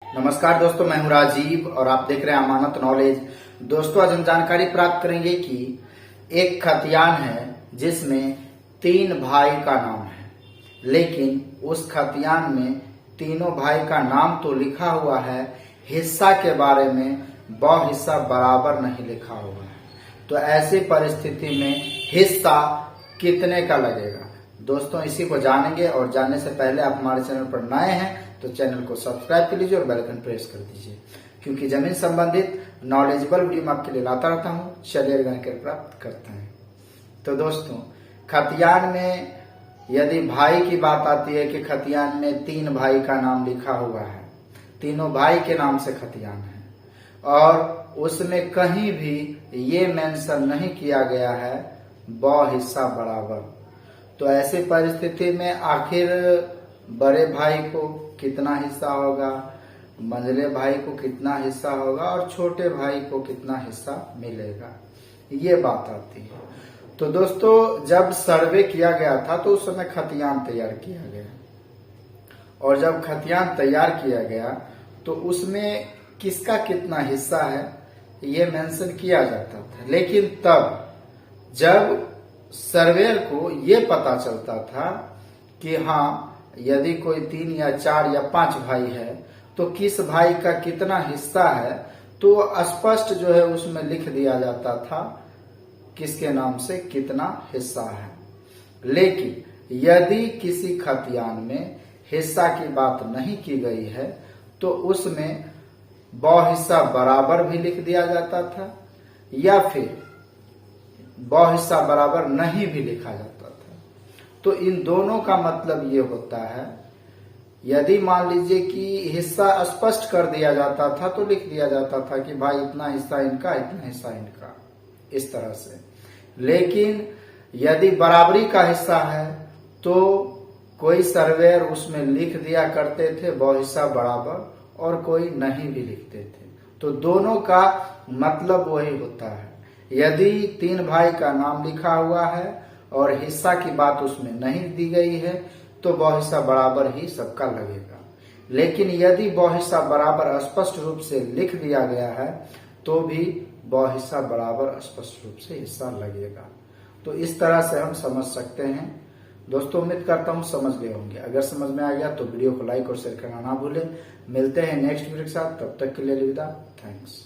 नमस्कार दोस्तों, मैं हूं राजीव और आप देख रहे हैं अमानत नॉलेज। दोस्तों, आज हम जानकारी प्राप्त करेंगे कि एक खतियान है जिसमें 3 भाई का नाम है, लेकिन उस खतियान में तीनों भाई का नाम तो लिखा हुआ है, हिस्सा के बारे में हिस्सा बराबर नहीं लिखा हुआ है। तो ऐसी परिस्थिति में हिस्सा कितने का लगेगा? दोस्तों, इसी को जानेंगे और जानने से पहले आप हमारे चैनल पर नए हैं तो चैनल को सब्सक्राइब कर लीजिए और बेल आइकन प्रेस कर दीजिए, क्योंकि जमीन संबंधित नॉलेजेबल वीडियो मैं आपके लिए लाता रहता हूँ। चलिए जानकारी प्राप्त करते हैं। तो दोस्तों, खतियान में यदि भाई की बात आती है कि खतियान में 3 भाई का नाम लिखा हुआ है, तीनों भाई के नाम से खतियान है और उसमें कहीं भी ये मेंशन नहीं किया गया है हिस्सा बराबर। तो ऐसी परिस्थिति में आखिर बड़े भाई को कितना हिस्सा होगा, मंझले भाई को कितना हिस्सा होगा और छोटे भाई को कितना हिस्सा मिलेगा, ये बात आती है। तो दोस्तों, जब सर्वे किया गया था तो उस समय खतियान तैयार किया गया और जब खतियान तैयार किया गया तो उसमें किसका कितना हिस्सा है ये मेंशन किया जाता था। लेकिन तब जब सर्वेयर को ये पता चलता था कि हाँ, यदि कोई 3 या 4 या 5 भाई है तो किस भाई का कितना हिस्सा है, तो स्पष्ट जो है उसमें लिख दिया जाता था किसके नाम से कितना हिस्सा है। लेकिन यदि किसी खतियान में हिस्सा की बात नहीं की गई है तो उसमें हिस्सा बराबर भी लिख दिया जाता था या फिर हिस्सा बराबर नहीं भी लिखा जाता था। तो इन दोनों का मतलब ये होता है, यदि मान लीजिए कि हिस्सा स्पष्ट कर दिया जाता था तो लिख दिया जाता था कि भाई इतना हिस्सा इनका, इतना हिस्सा इनका, इस तरह से। लेकिन यदि बराबरी का हिस्सा है तो कोई सर्वेयर उसमें लिख दिया करते थे हिस्सा बराबर और कोई नहीं भी लिखते थे। तो दोनों का मतलब वही होता है, यदि 3 भाई का नाम लिखा हुआ है और हिस्सा की बात उसमें नहीं दी गई है तो हिस्सा बराबर ही सबका लगेगा। लेकिन यदि हिस्सा बराबर स्पष्ट रूप से लिख दिया गया है तो भी हिस्सा बराबर स्पष्ट रूप से हिस्सा लगेगा। तो इस तरह से हम समझ सकते हैं। दोस्तों, उम्मीद करता हूँ समझ गए होंगे। अगर समझ में आ गया तो वीडियो को लाइक और शेयर करना ना भूलें। मिलते हैं नेक्स्ट वीडियो के साथ, तब तक के लिए अलविदा। थैंक्स।